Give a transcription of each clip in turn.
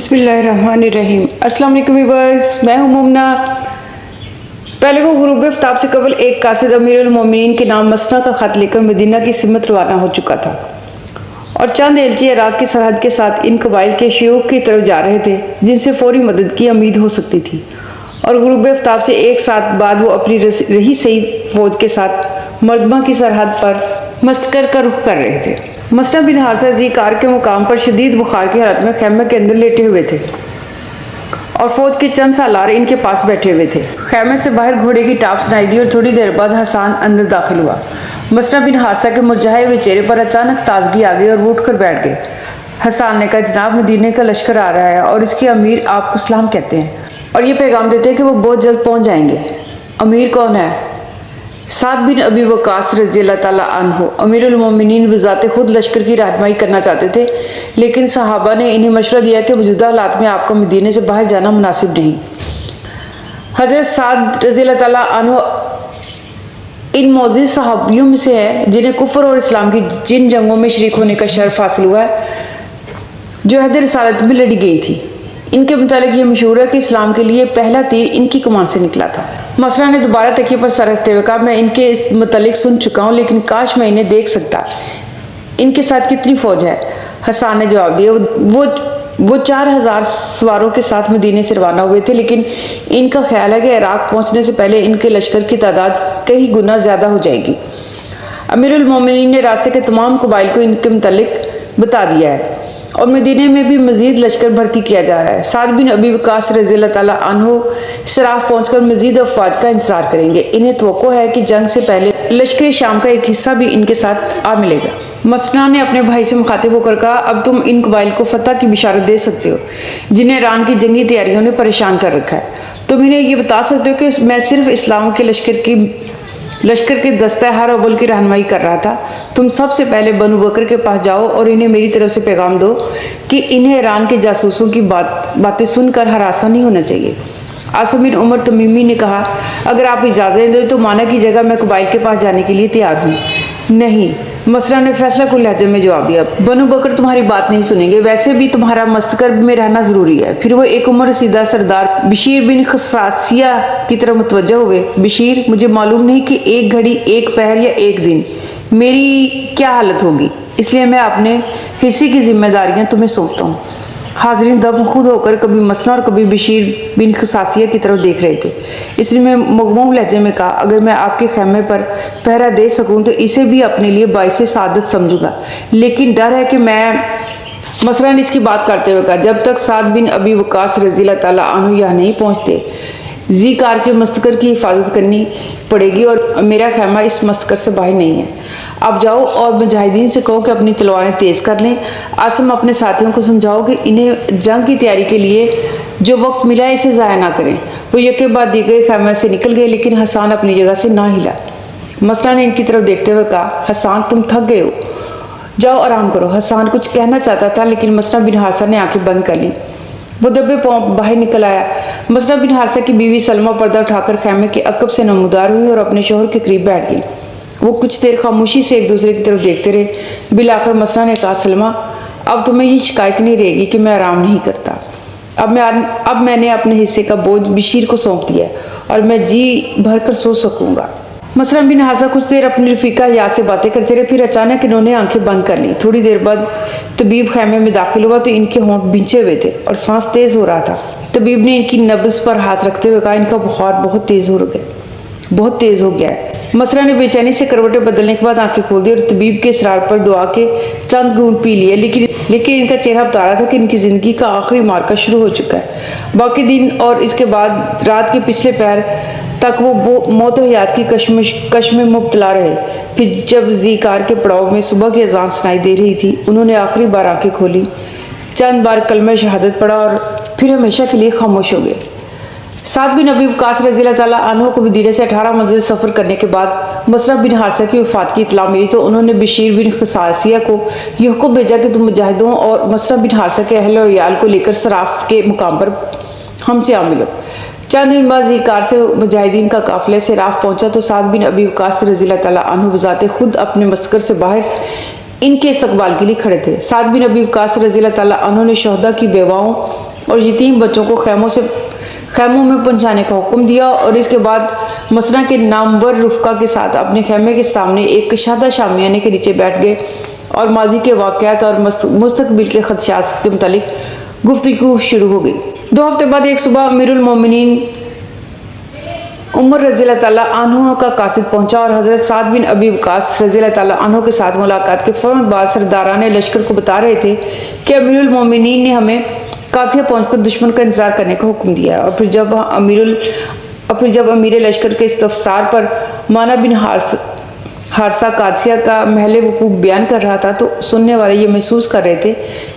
बिस्मिल्लाहिर्रहमानिर्रहीम। अस्सलाम वालेकुम व्यूअर्स, मैं हूं मुमना। पहले को गुरूब आफ्ताब से कबल एक कासिद अमीरुल मोमिनीन के नाम मसना का ख़त लेकर मदीना की सिमत रवाना हो चुका था और चंद एलची इराक़ की सरहद के साथ इन कबाइल के शयूख की तरफ जा रहे थे जिनसे फौरी मदद की उम्मीद हो सकती थी। और गुरूब आफ्ताब से एक साथ बाद वो अपनी रही सही फ़ौज के साथ मर्दमा की सरहद पर मस्कर का रुख कर रहे थे। मसना बिन हारिसा ज़ीकार के मुकाम पर शदीद बुखार की हालत में खैमे के अंदर लेटे हुए थे और फौज के चंद सालार इनके पास बैठे हुए थे। खैमे से बाहर घोड़े की टाप सुनाई दी और थोड़ी देर बाद हसान अंदर दाखिल हुआ। मसना बिन हारिसा के मुरझाए हुए चेहरे पर अचानक ताजगी आ गई और वो उठकर बैठ गए। हसान ने कहा, जनाब, मदीने का लश्कर आ रहा है और इसके अमीर आपको सलाम कहते हैं और ये पैगाम देते हैं कि वो बहुत जल्द पहुँच जाएंगे। अमीर कौन है? साद बिन अबी वक़ास रज़ियल्लाहु ताला अन्हु अमीरुल मोमिनीन बज़ाते खुद लश्कर की रहनुमाई करना चाहते थे, लेकिन सहाबा ने इन्हें मशवरा दिया कि मौजूदा हालात में आपका मदीने से बाहर जाना मुनासिब नहीं। हज़रत साद रज़ियल्लाहु ताला अन्हु इन मौजूद सहाबियों में से है जिन्हें कुफ्र और इस्लाम की जिन जंगों में शरीक होने का शर्फ हासिल हुआ है जो अहद रिसालत में लड़ी गई थी। इनके मुतालिक ये मशहूर है कि इस्लाम के लिए पहला तीर इनकी कमान से निकला था। मसला ने दोबारा तकिए पर सर रखते हुए कहा, मैं इनके इस मुतालिक सुन चुका हूँ, लेकिन काश मैं इन्हें देख सकता। इनके साथ कितनी फ़ौज है? हसान ने जवाब दिया, वो 4000 सवारों के साथ मदीने से रवाना हुए थे, लेकिन इनका ख्याल है कि इराक़ पहुँचने से पहले इनके लश्कर की तादाद कई गुना ज़्यादा हो जाएगी। अमीरुल मोमिनीन ने रास्ते के तमाम कबाइल को इनके मुतालिक बता दिया है और मदीने में भी मज़ीद लश्कर भर्ती किया जा रहा है। साद बिन अबी वक़ास रज़ियल्लाहु ताला अन्हु सराफ पहुंचकर मज़ीद अफ़वाज का इंतज़ार करेंगे। इन्हें तवक्को है कि जंग से पहले लश्कर शाम का एक हिस्सा भी इनके साथ आ मिलेगा। मसना ने अपने भाई से मुखातिब होकर कहा, अब तुम इन कबाइल को फतह की बिशारत दे सकते हो जिन्हें ईरान की जंगी तैयारियों ने परेशान कर रखा है। तुम इन्हें ये बता सकते हो कि मैं सिर्फ इस्लाम के लश्कर के दस्ता हर अव्वल की रहनुमाई कर रहा था। तुम सबसे पहले बनु बकर के पास जाओ और इन्हें मेरी तरफ से पैगाम दो कि इन्हें ईरान के जासूसों की बातें सुनकर हरासा नहीं होना चाहिए। आसिम बिन उमर तमीमी ने कहा, अगर आप इजाज़त दें तो माना की जगह मैं कबाइल के पास जाने के लिए तैयार हूँ। नहीं, मसला ने फैसला कुल लहजे में जवाब दिया, बनु बकर तुम्हारी बात नहीं सुनेंगे, वैसे भी तुम्हारा मस्तकर में रहना ज़रूरी है। फिर वो एक उम्र रसीदा सरदार बशीर बिन खसासिया की तरफ मुतवज्जह हुए। बशीर, मुझे मालूम नहीं कि एक घड़ी, एक पहर या एक दिन मेरी क्या हालत होगी, इसलिए मैं अपने हिस्से की जिम्मेदारियाँ तुम्हें सौंपता हूँ। हाज़रीन दम खुद होकर कभी मसना और कभी बशीर बिन खसासिया की तरफ देख रहे थे। इसलिए मैं मगमूम लहजे में कहा, अगर मैं आपके खैमे पर पहरा दे सकूं तो इसे भी अपने लिए बाइसे सादत समझूंगा, लेकिन डर है कि मैं मसला ने इसकी बात करते हुए कहा, जब तक साद बिन अबी वक़ास रज़ियल्लाहु ताला अन्हु यहाँ नहीं पहुँचते ज़ीकार के मस्तकर की हिफाजत करनी पड़ेगी और मेरा खैमा इस मस्तकर से बाहर नहीं है। अब जाओ और मुजाहिदीन से कहो कि अपनी तलवारें तेज़ कर लें। आसिम अपने साथियों को समझाओ कि इन्हें जंग की तैयारी के लिए जो वक्त मिला है इसे ज़ाया ना करें। वो यके बाद दीगर खैमे से निकल गए, लेकिन हसान अपनी जगह से ना हिला। मसला ने इनकी तरफ देखते हुए कहा, हसान, तुम थक गए हो, जाओ आराम करो। हसान कुछ कहना चाहता था, लेकिन मसना बिन हारिसा ने आंखें बंद कर ली। वो दबे पाँव बाहर निकल आया। मसना बिन हारिसा की बीवी सलमा पर्दा उठाकर खैमे के अकब से नमूदार हुई और अपने शोहर के करीब बैठ गई। वो कुछ देर खामोशी से एक दूसरे की तरफ देखते रहे। बिलाकर मसना ने कहा, सलमा, अब तुम्हें ये शिकायत नहीं रहेगी कि मैं आराम नहीं करता। अब मैंने अपने हिस्से का बोझ बशीर को सौंप दिया और मैं जी भर कर सो सकूँगा। मसना बिन हारिसा कुछ देर अपनी रफीका याद से बातें करते रहे, फिर अचानक इन्होंने आंखें बंद कर ली। थोड़ी देर बाद तबीब खैमे में दाखिल हुआ तो इनके होंठ भींचे हुए थे और सांस तेज़ हो रहा था। तबीब ने इनकी नब्ज़ पर हाथ रखते हुए कहा, इनका बुखार बहुत तेज़ हो गया है। मसला ने बेचैनी से करवटें बदलने के बाद आंखें खोल दी और तबीब के इसरार पर दुआ के चंद घूंट पी लिए, लेकिन इनका चेहरा बता रहा था कि इनकी ज़िंदगी का आखिरी मार्का शुरू हो चुका है। बाकी दिन और इसके बाद रात के पिछले पहर तक वो मौत हयात की कश्म में मुब्तला रहे। फिर जब ज़ीकार के पड़ाव में सुबह की अजान सुनाई दे रही थी, उन्होंने आखिरी बार आंखें खोली, चंद बार कलमा शहादत पढ़ा और फिर हमेशा के लिए खामोश हो गए। साद बिन अबी वक़ास रज़ियल्लाहु ताला अन्हु को मदीने से 18 मंजिल सफ़र करने के बाद मसना बिन हारिसा की वफ़ात की इत्तला मिली तो उन्होंने बशीर बिन खसासिया को यह हुक्म भेजा कि तुम मुजाहिदों और मसना बिन हारिसा के अहल और याल को लेकर सराफ के मुकाम पर हमसे आ मिलो। चंद दिन बाद ज़ीकार से मुजाहिदीन का काफ़िला सिराफ पहुंचा तो साद बिन अबी वक़ास रज़ियल्लाहु ताला अन्हु बज़ाते खुद अपने मस्कर से बाहर ان کے استقبال کے لیے کھڑے تھے۔ سعد بن ابی وقاص رضی اللہ تعالیٰ عنہ نے شہداء کی بیواؤں اور یتیم بچوں کو خیموں میں پہنچانے کا حکم دیا اور اس کے بعد مسنہ کے نامور رفقا کے ساتھ اپنے خیمے کے سامنے ایک کشادہ شامیانے کے نیچے بیٹھ گئے اور ماضی کے واقعات اور مستقبل کے خدشات کے متعلق گفتگو شروع ہو گئی۔ 2 ہفتے بعد ایک صبح امیر المومنین عمر رضی اللہ تعالیٰ عنہ کا قاصد پہنچا اور حضرت سعد بن ابی وقاص رضی اللہ تعالیٰ عنہ کے ساتھ ملاقات کے فوراً بعد سرداران لشکر کو بتا رہے تھے کہ امیر المومنین نے ہمیں قادسیہ پہنچ کر دشمن کا انتظار کرنے کا حکم دیا ہے۔ اور پھر جب امیر لشکر کے استفسار پر مانا بن حارثہ قادسیہ کا محل وقوع بیان کر رہا تھا تو سننے والے یہ محسوس کر رہے تھے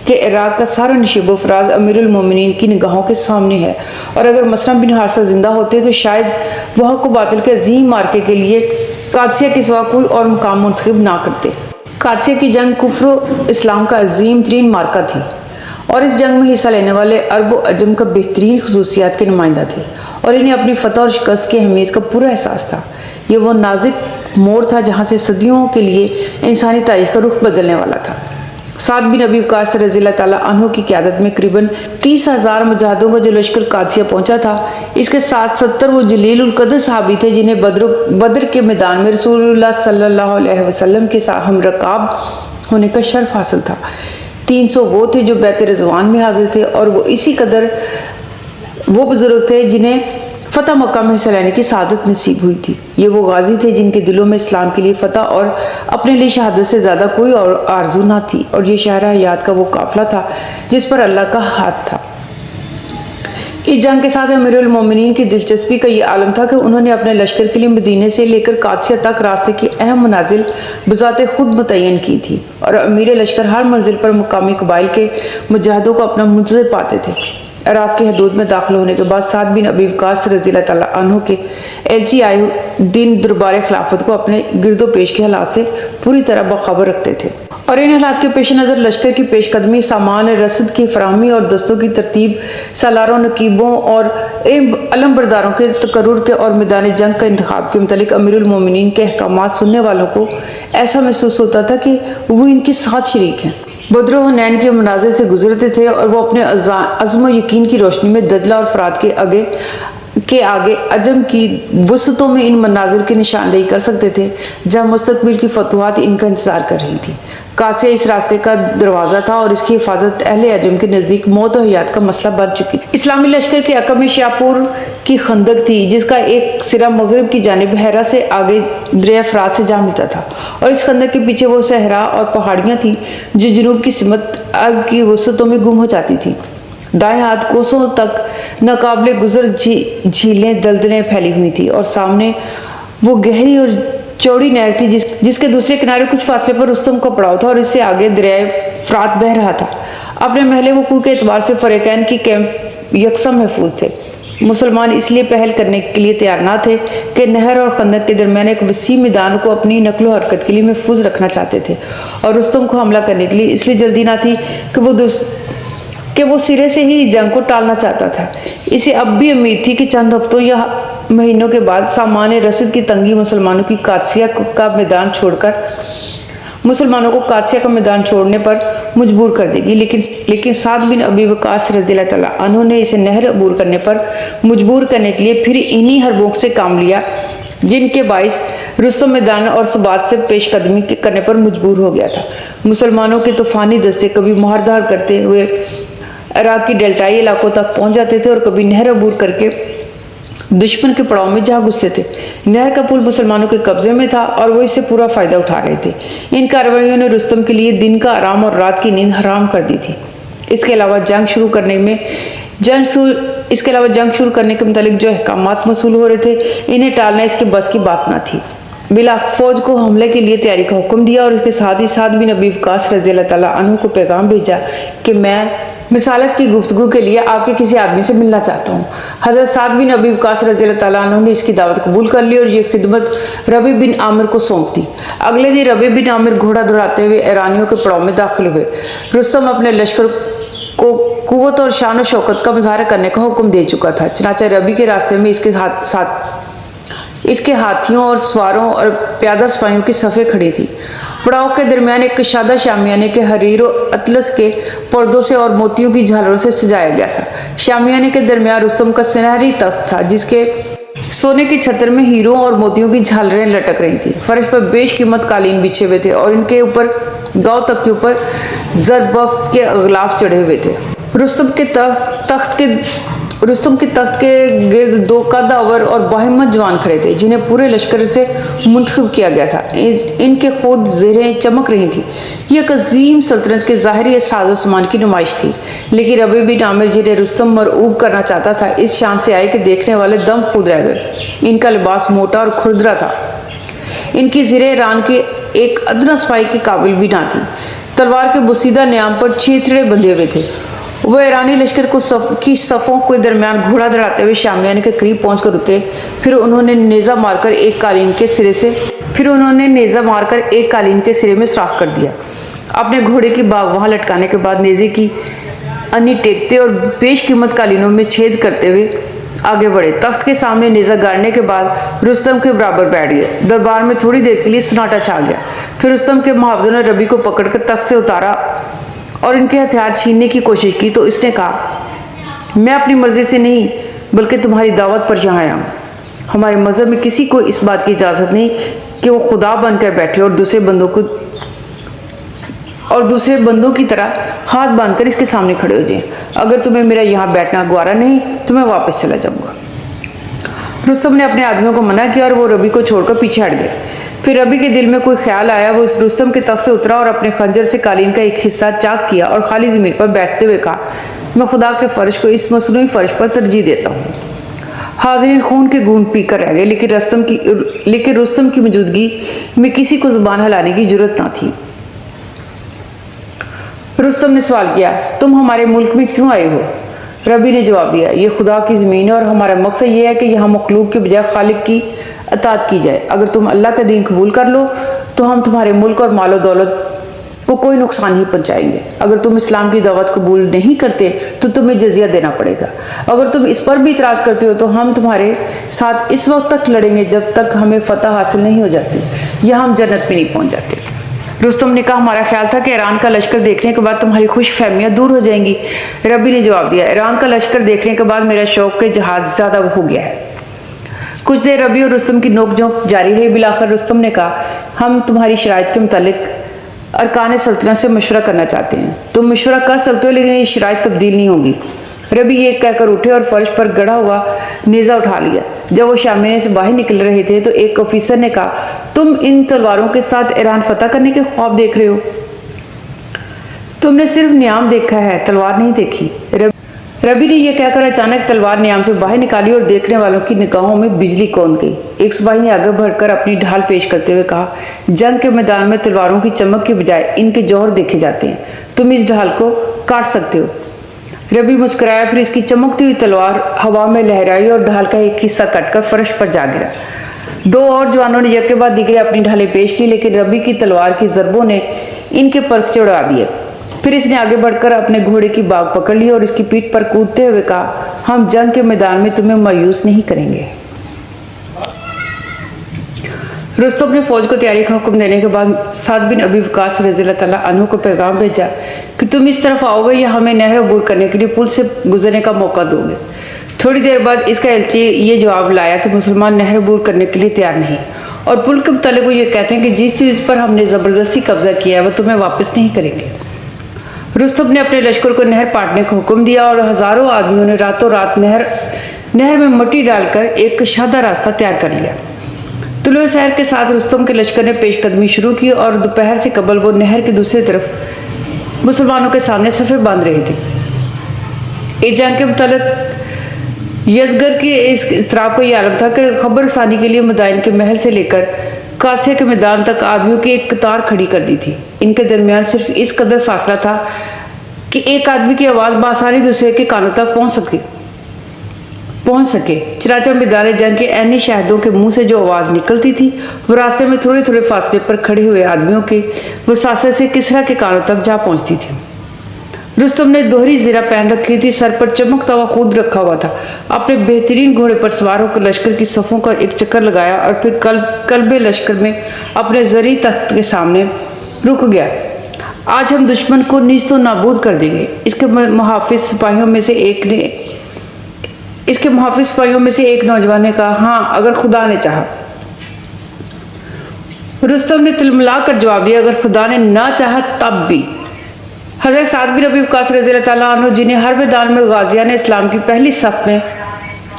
کہ عراق کا سارا نشیب و فراز امیر المومنین کی نگاہوں کے سامنے ہے، اور اگر مسنہ بن حارثہ زندہ ہوتے تو شاید وہ حق و باطل کے عظیم مارکے کے لیے قادسیہ کے سوا کوئی اور مقام منتخب نہ کرتے۔ قادسیہ کی جنگ کفر و اسلام کا عظیم ترین مارکہ تھی، اور اس جنگ میں حصہ لینے والے عرب و عجم کا بہترین خصوصیات کے نمائندہ تھے، اور انہیں اپنی فتح اور شکست کی اہمیت کا پورا احساس تھا۔ یہ وہ نازک موڑ تھا جہاں سے صدیوں کے لیے انسانی تاریخ کا رخ بدلنے والا تھا۔ سعد بن ابی وقاص رضی اللہ تعالیٰ عنہ کی قیادت میں قریباً 30,000 مجاہدوں کا جو لشکر قادسیہ پہنچا تھا، اس کے ساتھ 70 وہ جلیل القدر صحابی تھے جنہیں بدر کے میدان میں رسول اللہ صلی اللہ علیہ وسلم کے ساتھ ہم رکاب ہونے کا شرف حاصل تھا۔ 300 وہ تھے جو بیت رضوان میں حاضر تھے، اور وہ اسی قدر وہ بزرگ تھے جنہیں فتح مکہ میں حصہ لینے کی سعادت نصیب ہوئی تھی۔ یہ وہ غازی تھے جن کے دلوں میں اسلام کے لیے فتح اور اپنے لیے شہادت سے زیادہ کوئی اور آرزو نہ تھی، اور یہ شہر حیات کا وہ قافلہ تھا جس پر اللہ کا ہاتھ تھا۔ اس جنگ کے ساتھ امیر المومنین کی دلچسپی کا یہ عالم تھا کہ انہوں نے اپنے لشکر کے لیے مدینے سے لے کر قادسیہ تک راستے کی اہم منازل بذات خود متعین کی تھی، اور امیر لشکر ہر منزل پر مقامی قبائل کے مجاہدوں کو اپنا منتظر پاتے تھے۔ عراق کی حدود میں داخل ہونے کے بعد سعد بن ابی وقاص رضی اللہ تعالیٰ عنہ کے ایلچی آئے دن دربار خلافت کو اپنے گرد و پیش کے حالات سے پوری طرح باخبر رکھتے تھے، اور ان حالات کے پیش نظر لشکر کی پیش قدمی، سامان رسد کی فراہمی اور دستوں کی ترتیب، سالاروں، نقیبوں اور علم برداروں کے تقرر کے اور میدان جنگ کا انتخاب کے متعلق امیر المومنین کے احکامات سننے والوں کو ایسا محسوس ہوتا تھا کہ وہ ان کے ساتھ شریک ہیں۔ بدر و حنین کے مناظر سے گزرتے تھے، اور وہ اپنے عزم و یقین کی روشنی میں دجلہ اور فرات کے آگے عجم کی وسطوں میں ان مناظر کی نشاندہی کر سکتے تھے جہاں مستقبل کی فتوحات ان کا انتظار کر رہی تھی۔ قادسیہ اس راستے کا دروازہ تھا، اور اس کی حفاظت اہل عجم کے نزدیک موت و حیات کا مسئلہ بن چکی تھی۔ اسلامی لشکر کے عقب میں شاپور کی خندق تھی، جس کا ایک سرا مغرب کی جانب ہیرا سے آگے دریا فرات سے جا ملتا تھا، اور اس خندق کے پیچھے وہ صحرا اور پہاڑیاں تھیں جو جنوب کی سمت عرب کی وسطوں میں گم ہو جاتی تھیں۔ دائیں ہاتھ کوسوں تک ناقابل گزر جھیلیں دلدلیں پھیلی ہوئی تھیں، اور سامنے وہ گہری اور چوڑی نہر تھی جس کے دوسرے کنارے کچھ فاصلے پر رستم کا پڑاؤ تھا، اور اس سے آگے دریائے فرات بہہ رہا تھا۔ اپنے محل وقوع کے اعتبار سے فریقین کی کیمپ یکساں محفوظ تھے۔ مسلمان اس لیے پہل کرنے کے لیے تیار نہ تھے کہ نہر اور خندق کے درمیان ایک وسیع میدان کو اپنی نقل و حرکت کے لیے محفوظ رکھنا چاہتے تھے، اور رستم کو حملہ کرنے کے لیے اس لیے جلدی نہ تھی کہ وہ سرے سے ہی جنگ کو ٹالنا چاہتا تھا۔ اسے اب بھی امید تھی کہ چند ہفتوں یا مہینوں کے بعد سامان رسد کی تنگی مسلمانوں کو قادسیہ کا میدان چھوڑنے پر مجبور کر دے گی، لیکن سعد بن ابی وقاص رضی اللہ تعالیٰ عنہ نے اسے نہر عبور کرنے پر مجبور کرنے کے لیے پھر انہی حربوں سے کام لیا جن کے باعث رستم میدان اور ثبات سے پیش قدمی کرنے پر مجبور ہو گیا تھا۔ مسلمانوں کے طوفانی دستے کبھی مہردار کرتے ہوئے عراق کی ڈیلٹائی علاقوں تک پہنچ جاتے تھے، اور کبھی نہر عبور کر کے دشمن کے پڑاؤ میں جا گھستے تھے۔ نہر کا پل مسلمانوں کے قبضے میں تھا، اور وہ اس سے پورا فائدہ اٹھا رہے تھے۔ ان کارروائیوں نے رستم کے لیے دن کا آرام اور رات کی نیند حرام کر دی تھی۔ اس کے علاوہ جنگ شروع کرنے کے متعلق جو احکامات موصول ہو رہے تھے، انہیں ٹالنا اس کے بس کی بات نہ تھی۔ بالآخر فوج کو حملے کے لیے تیاری کا حکم دیا، اور اس کے ساتھ ہی سعد بن ابی وقاص رضی اللہ تعالیٰ عنہ کو پیغام بھیجا کہ میں مثالت کی گفتگو کے لیے آپ کے کسی آدمی سے ملنا چاہتا ہوں۔ حضرت سعد بن ابی وقاص رضی اللہ تعالیٰ عنہ نے اس کی دعوت قبول کر لی اور یہ خدمت ربیع بن عامر کو سونپ دی۔ اگلے دن ربیع بن عامر گھوڑا دوڑاتے ہوئے ایرانیوں کے پڑاؤ میں داخل ہوئے۔ رستم اپنے لشکر کو قوت اور شان و شوکت کا مظاہرہ کرنے کا حکم دے چکا تھا، چنانچہ ربیع کے راستے میں اس کے ہاتھیوں اور سواروں اور پیادہ سپاہیوں کی صفیں کھڑی تھی۔ पड़ाव के दरमियान एक कशादा शामियाने के हरीर और अतलस के पर्दों से और मोतियों की झालरों से सजाया गया था। शामियाने के दरमियान रुस्तम का सुनहरी तख्त था जिसके सोने की छतर में हीरों और मोतियों की झालरें लटक रही थी। फर्श पर बेशकीमत कालीन बिछे हुए थे और इनके ऊपर गाँव तकियों पर जरबफ्त के अगलाफ चढ़े हुए थे। रुस्तम के तख्त के गिर्द दो कद्दावर और बाहिम्मत जवान खड़े थे जिन्हें पूरे लश्कर से मुंतखब किया गया था। इनके खुद ज़ेरें चमक रही थी। ये एक अजीम सल्तनत के ज़ाहिरी साजो सामान की नुमाइश थी, लेकिन रबी बिन आमिर जिन्हें रुस्तम मरऊब करना चाहता था इस शान से आए कि देखने वाले दम खुद रह गए। इनका लिबास मोटा और खुरदरा था। इनकी ज़िरे रान की एक अदना सफाई के काबिल भी ना थी। तलवार के बुसीदा नियाम पर छेतड़े बंधे हुए थे। वह ईरानी लश्कर को सफ़ों के दरमियान घोड़ा दौड़ाते हुए शामियाने के करीब पहुंचकर उतरे। फिर उन्होंने नेज़ा मारकर एक कालीन के सिरे में सुराख कर दिया। अपने घोड़े की बाग वहां लटकाने के बाद नेज़े की अन्नी टेकते और बेशकीमत कालीनों में छेद करते हुए आगे बढ़े। तख्त के सामने नेज़ा गाड़ने के बाद रुस्तम के बराबर बैठ गए। दरबार में थोड़ी देर के लिए सन्नाटा छा गया। फिर रुस्तम के मुहावजों ने रबी को पकड़कर तख्त से उतारा और इनके हथियार छीनने की कोशिश की तो इसने कहा, मैं अपनी मर्जी से नहीं बल्कि तुम्हारी दावत पर यहाँ आया हूँ। हमारे मज़हब में किसी को इस बात की इजाज़त नहीं कि वो खुदा बनकर बैठे और दूसरे बंदों की तरह हाथ बांधकर इसके सामने खड़े हो जाएं। अगर तुम्हें मेरा यहाँ बैठना गवारा नहीं तो मैं वापस चला जाऊँगा। रुस्तम ने अपने आदमियों को मना किया और वो रबी को छोड़कर पीछे हट गए। फिर रबी के दिल में कोई ख्याल आया। वो उस रुस्तम के तख्त से उतरा और अपने खंजर से कालीन का एक हिस्सा चाक किया और खाली ज़मीन पर बैठते हुए कहा, मैं खुदा के फ़र्श को इस मसनूई फ़र्श पर तरजीह देता हूँ। हाज़रीन खून के घूंट पीकर रह गए, लेकिन रुस्तम की मौजूदगी में किसी को ज़ुबान हिलाने की जरूरत ना थी। रुस्तम ने सवाल किया, तुम हमारे मुल्क में क्यों आए हो? रबी ने जवाब दिया, ये खुदा की ज़मीन है और हमारा मकसद ये है कि यहाँ मखलूक के बजाय खालिक की अताअत की जाए। अगर तुम अल्लाह का दीन कबूल कर लो तो हम तुम्हारे मुल्क और मालो दौलत को कोई नुकसान नहीं पहुंचाएंगे। अगर तुम इस्लाम की दावत कबूल नहीं करते तो तुम्हें जजिया देना पड़ेगा। अगर तुम इस पर भी इतराज़ करते हो तो हम तुम्हारे साथ इस वक्त तक लड़ेंगे जब तक हमें फतह हासिल नहीं हो जाती या हम जन्नत में नहीं पहुँच जाते। रुस्तम ने कहा, हमारा ख्याल था कि ईरान का लश्कर देखने के बाद तुम्हारी खुश फहमियाँ दूर हो जाएंगी। रबी ने जवाब दिया, ईरान का लश्कर देखने के बाद मेरा शौक़ के जहाज़ ज़्यादा हो गया है। कुछ देर रबी और रुस्तम की नोक-झोंक जारी रही। बिलाखिर रुस्तम ने कहा, हम तुम्हारी शराइत के मुतालिक अरकान सल्तनत से मशवरा करना चाहते हैं। तुम मशवरा कर सकते हो लेकिन ये शराइत तब्दील नहीं होगी। रबी ये कहकर उठे और फर्श पर गड़ा हुआ नेज़ा उठा लिया। जब वो शामियाने से बाहर निकल रहे थे तो एक ऑफिसर ने कहा, तुम इन तलवारों के साथ ईरान फतह करने के ख्वाब देख रहे हो? तुमने सिर्फ नियाम देखा है, तलवार नहीं देखी। रबी ने यह कहकर अचानक तलवार नियाम से बाहर निकाली और देखने वालों की निगाहों में बिजली कौंध गई। एक सिपाही ने आगे बढ़कर अपनी ढाल पेश करते हुए कहा, जंग के मैदान में तलवारों की चमक के बजाय इनके जौहर देखे जाते हैं। तुम इस ढाल को काट सकते हो। रबी मुस्कुराया, फिर इसकी चमकती हुई तलवार हवा में लहराई और ढाल का एक हिस्सा कटकर फर्श पर जा गिरा। दो और जवानों ने एक के बाद दीगरे अपनी ढालें पेश की, लेकिन रबी की तलवार की ज़रबों ने इनके परखचे उड़ा दिए। फिर इसने आगे बढ़कर अपने घोड़े की बाग पकड़ ली और इसकी पीठ पर कूदते हुए कहा, हम जंग के मैदान में तुम्हें मायूस नहीं करेंगे। रुस्तम ने फौज को तैयारी का हुक्म देने के बाद साद बिन अबी वक़ास रज़ियल्लाहु तआला अन्हु को पैगाम भेजा कि तुम इस तरफ आओगे या हमें नहर अबूर करने के लिए पुल से गुजरने का मौका दोगे। थोड़ी देर बाद इसका एलची ये जवाब लाया कि मुसलमान नहर अबूर करने के लिए तैयार नहीं और पुल के मुतालिक वो ये कहते हैं कि जिस चीज़ पर हमने ज़बरदस्ती कब्जा किया है वह तुम्हें वापस नहीं करेंगे। रुस्तम ने अपने लश्कर को नहर पाटने का हुक्म दिया और हज़ारों आदमियों ने रातों रात नहर में मट्टी डालकर एक कशादा रास्ता तैयार कर लिया। तुलुए सहर के साथ रुस्तम के लश्कर ने पेशकदमी शुरू की और दोपहर से कबल वो नहर की दूसरी तरफ मुसलमानों के सामने सफ़े बांध रहे थे। इस जंग के मुतालिक यज़गर के इस इस्तराब का यह आलम था कि खबर रसानी के लिए मदाइन के महल से लेकर कासिया के मैदान तक आदमियों की एक कतार खड़ी कर दी थी। इनके दरमियान सिर्फ इस कदर फासला था कि एक आदमी की आवाज़ बासानी दूसरे के कानों तक पहुंच सके। चनाचा मैदान जंग के ऐनी शाहिदों के मुंह से जो आवाज़ निकलती थी वो रास्ते में थोड़े थोड़े फासले पर खड़े हुए आदमियों के वसासे से किसरा के कानों तक जा पहुंचती थी। रुस्तम ने दोहरी ज़िरा पहन रखी थी, सर पर चमकता हुआ खूद रखा हुआ था। अपने बेहतरीन घोड़े पर सवार होकर लश्कर की सफ़ों का एक चक्कर लगाया और फिर कल्बे लश्कर में अपने ज़री तख्त के सामने रुक गया। आज हम दुश्मन को नीस्तो नाबूद कर देंगे। इसके मुहाफिज सिपाहियों में से एक नौजवान ने कहा, हाँ, अगर खुदा ने चाहा। रुस्तम ने तिलमिला कर जवाब दिया, अगर खुदा ने ना चाहा तब भी। हज़रत साद बिन अबी वक़ास रज़ियल्लाहु ताला अन्हु, जिन्हें हर मैदान में गाज़ियान इस्लाम की पहली सफ में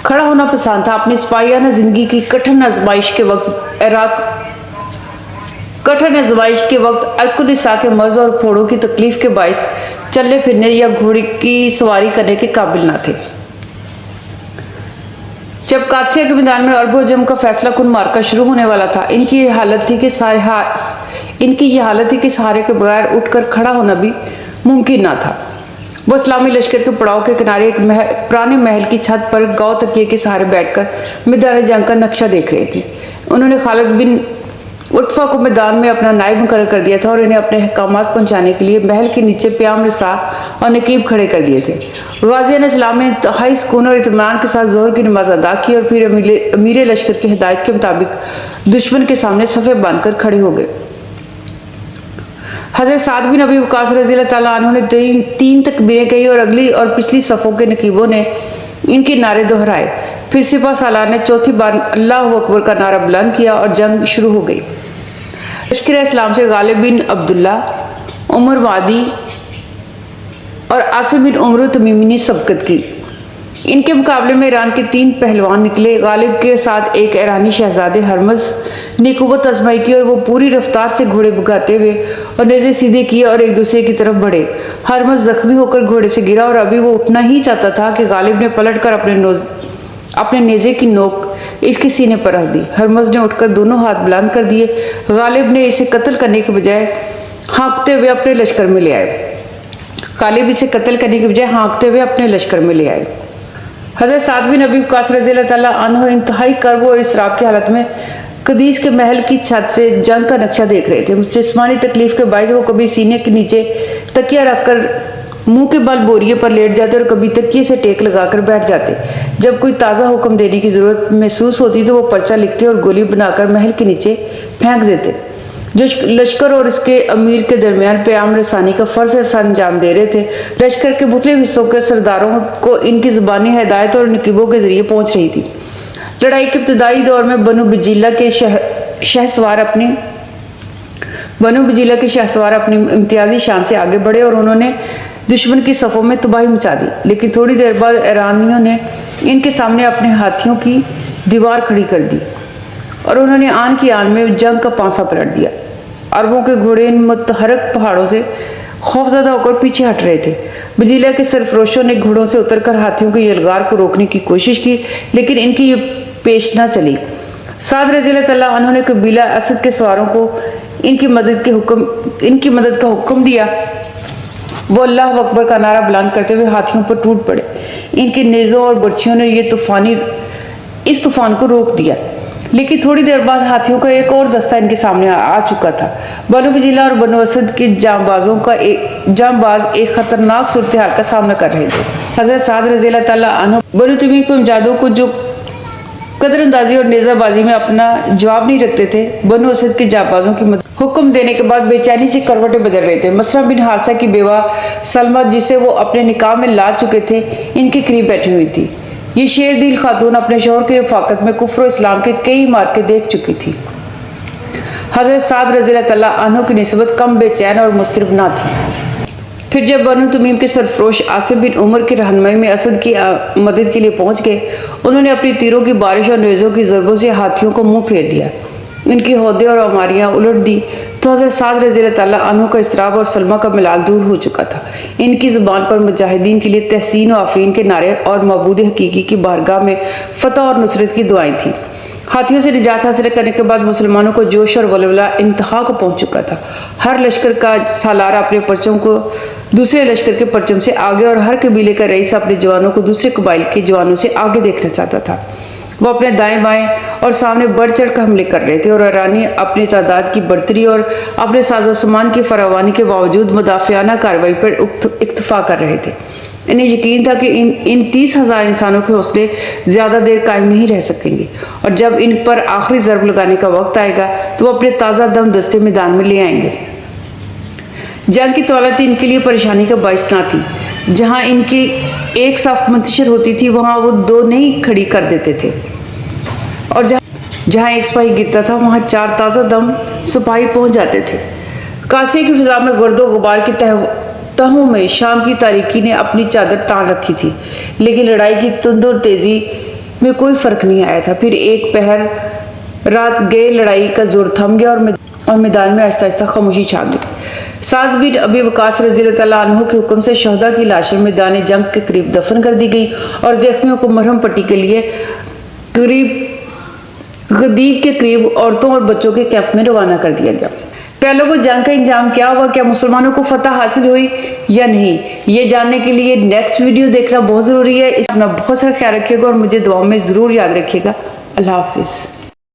खड़ा होना पसंद था, अपनी सिपाहियाना ज़िंदगी की कठिन आजमाइश के वक्त अर्कुनिसा के मर्ज़ और फोड़ों की तकलीफ के बाइस चलने फिरने या घोड़ी की सवारी करने के काबिल न थे। जब कादसिया के मैदान में अरब जम का फैसला कुन मार्का शुरू होने वाला था, इनकी ये हालत थी कि सहारे के बगैर उठकर खड़ा होना भी मुमकिन ना था। वो इस्लामी लश्कर के पड़ाव के किनारे एक पुराने महल की छत पर गाँव तकिए के सहारे बैठकर मैदान जंग का नक्शा देख रहे थे। उन्होंने खालिद बिन उतफा को मैदान में अपना नायब मुकर्रर कर दिया था और इन्हें अपने अहकामात पहुंचाने के लिए महल के नीचे प्याम रिसा और नकीब खड़े कर दिए थे। गाज़ियान इस्लाम ने इंतहाई सुकून और इत्मीनान के साथ ज़ोहर की नमाज अदा की और फिर अमीर लश्कर की हिदायत के मुताबिक दुश्मन के सामने सफ़े बांधकर खड़े हो गए। हज़रत साद बिन अबी वक़ास रज़ियल्लाहु ताला अन्हु ने तीन तकबीरें कही और अगली और पिछली सफ़ों के नकीबों ने इनके नारे दोहराए। फिर सिपा सालार ने चौथी बार अल्लाह अकबर का नारा बुलंद किया और जंग शुरू हो गई। लश्कर इस्लाम से गालिब बिन अब्दुल्ला, उमर वादी और आसिम बिन उमर तमीमी ने सबकत की। इनके मुकाबले में ईरान के 3 पहलवान निकले। गालिब के साथ एक ईरानी शहजादे हरमज ने कुव्वत आजमाई की और वो पूरी रफ्तार से घोड़े भगाते हुए और नेज़े सीधे किए और एक दूसरे की तरफ बढ़े। हरमज जख्मी होकर घोड़े से गिरा और अभी वो उठना ही चाहता था कि गालिब ने पलटकर अपने नेज़े की नोक इसके सीने पर रख दी। हरमज ने उठकर दोनों हाथ बुलंद कर दिए। गालिब ने इसे कत्ल करने के बजाय हाँकते हुए अपने लश्कर में ले आए। हज़रत साद बिन अबी वक़ास रज़ियल्लाहु ताला अन्हु इंतहाई कर्ब और इसराफ की हालत में कदीस के महल की छत से जंग का नक्शा देख रहे थे। जिस्मानी तकलीफ के बायस वो कभी सीने के नीचे तकिया रखकर मुंह के बल बोरिए पर लेट जाते और कभी तकिए से टेक लगाकर बैठ जाते। जब कोई ताज़ा हुक्म देने की ज़रूरत महसूस होती तो वो पर्चा लिखते और गोली बनाकर महल के नीचे फेंक देते। जो लश्कर और इसके अमीर के दरमियान प्याम रसानी का फ़र्ज़ अंजाम दे रहे थे। लश्कर के मुख्तलिफ हिस्सों के सरदारों को इनकी ज़बानी हिदायत और नकीबों के ज़रिए पहुँच रही थी। लड़ाई के इब्तदाई दौर में बनु बिजिला के शहसवार अपनी इम्तियाजी शान से आगे बढ़े और उन्होंने दुश्मन की सफ़ों में तबाही मचा दी। लेकिन थोड़ी देर बाद ईरानियों ने इनके सामने अपने हाथियों की दीवार खड़ी कर दी और उन्होंने आन की आन में जंग का पांसा पलट दिया। अरबों के घोड़े इन मुतहरक पहाड़ों से खौफजदा होकर पीछे हट रहे थे। बिजिला के सरफरोशों ने घोड़ों से उतरकर हाथियों की यलगार को रोकने की कोशिश की, लेकिन इनकी ये पेश न चली। साद रज़ियल्लाहु ताला अन्हु ने कबीला असद के सवारों को इनकी मदद का हुक्म दिया। वो अल्लाह अकबर का नारा बुलंद करते हुए हाथियों पर टूट पड़े। इनके नेज़ों और बर्छियों ने इस तूफान को रोक दिया। लेकिन थोड़ी देर बाद हाथियों का एक और दस्ता इनके सामने आ चुका था। बनु बिजिला और बनु असद के जांबाज एक खतरनाक सूरत हाल का सामना कर रहे थे। हज़रत साद रज़ियल्लाहु ताला अन्हु बनु तमीम के मुजाहिदों को जो कदरअंदाजी और नेज़ाबाजी में अपना जवाब नहीं रखते थे, बनु असद के जांबाजों की मदद हुक्म देने के बाद बेचैनी से करवटें बदल रहे थे। मसरा बिन हारिसा की बेवा सलमा, जिसे वो अपने निकाह में ला चुके थे, इनके करीब बैठी हुई थी। ये शेर दिल खातून अपने शौहर की रफाकत में कुफ्र इस्लाम के कई मार्के देख चुकी थी। हज़रत साद रज़ियल्लाहु ताला अन्हु की निस्बत कम बेचैन और मुस्तरिब ना थी। फिर जब बनु तमीम के सरफरोश आसिम बिन उमर की रहनुमाई में असद की मदद के लिए पहुंच गए, उन्होंने अपनी तीरों की बारिश और नेज़ों की ज़रबों से हाथियों को मुंह फेर दिया। इनकी हौदे और अमारियाँ उलट दी तो हज़रत साद रज़ियल्लाहु ताला अन्हु का इसराब और सलमा का मिलाल दूर हो चुका था। इनकी ज़ुबान पर मुजाहिदीन के लिए तहसीन और आफरीन के नारे और मबूद हकीकी की बारगाह में फ़तह और नुसरत की दुआएं थीं। हाथियों से निजात हासिल करने के बाद मुसलमानों को जोश और वलवला इंतहा को पहुंच चुका था। हर लश्कर का सालार अपने परचम को दूसरे लश्कर के परचम से आगे और हर कबीले का रईस अपने जवानों को दूसरे कबाइल के जवानों से आगे देखना चाहता था। वो अपने दाएं बाएं और सामने बढ़ चढ़ कर हमले कर रहे थे और ईरानी अपनी तादाद की बढ़तरी और अपने साजो सामान की फरावानी के बावजूद मुदाफ़ियाना कार्रवाई पर इक्तफा कर रहे थे। इन्हें यकीन था कि इन 30,000 इंसानों के हौसले ज़्यादा देर कायम नहीं रह सकेंगे और जब इन पर आखिरी ज़रब लगाने का वक्त आएगा तो वो अपने ताज़ा दम दस्ते मैदान में ले आएंगे। जंग की तवालती इनके लिए परेशानी का बायस ना थी। जहां इनकी एक साफ मंतशर होती थी वहां वो दो नहीं खड़ी कर देते थे, और जहां एक सिपाही गिरता था वहां 4 ताज़ा दम सिपाही पहुंच जाते थे। कासिया की फिजा में गर्दो गुबार की तहों में शाम की तारीकी ने अपनी चादर तान रखी थी, लेकिन लड़ाई की तुंद और तेजी में कोई फर्क नहीं आया था। फिर एक पहर रात गए लड़ाई का जोर थम गया और मैदान में आहिस्ता आहिस्ता खामोशी छा गई। साद बिन अबी वकास रज़ियल्लाहु तआला अन्हु के हुक्म से शहदा की लाशें मैदान जंग के करीब दफन कर दी गई और जख्मियों को मरहम पट्टी के लिए गदीब के करीब औरतों और बच्चों के कैंप में रवाना कर दिया गया। पहले को जंग का इंजाम क्या हुआ, क्या मुसलमानों को फतह हासिल हुई या नहीं, ये जानने के लिए नेक्स्ट वीडियो देखना बहुत ज़रूरी है। इस अपना बहुत सारा ख्याल रखिएगा और मुझे दुआओं में ज़रूर याद रखिएगा। अल्लाह हाफिज़।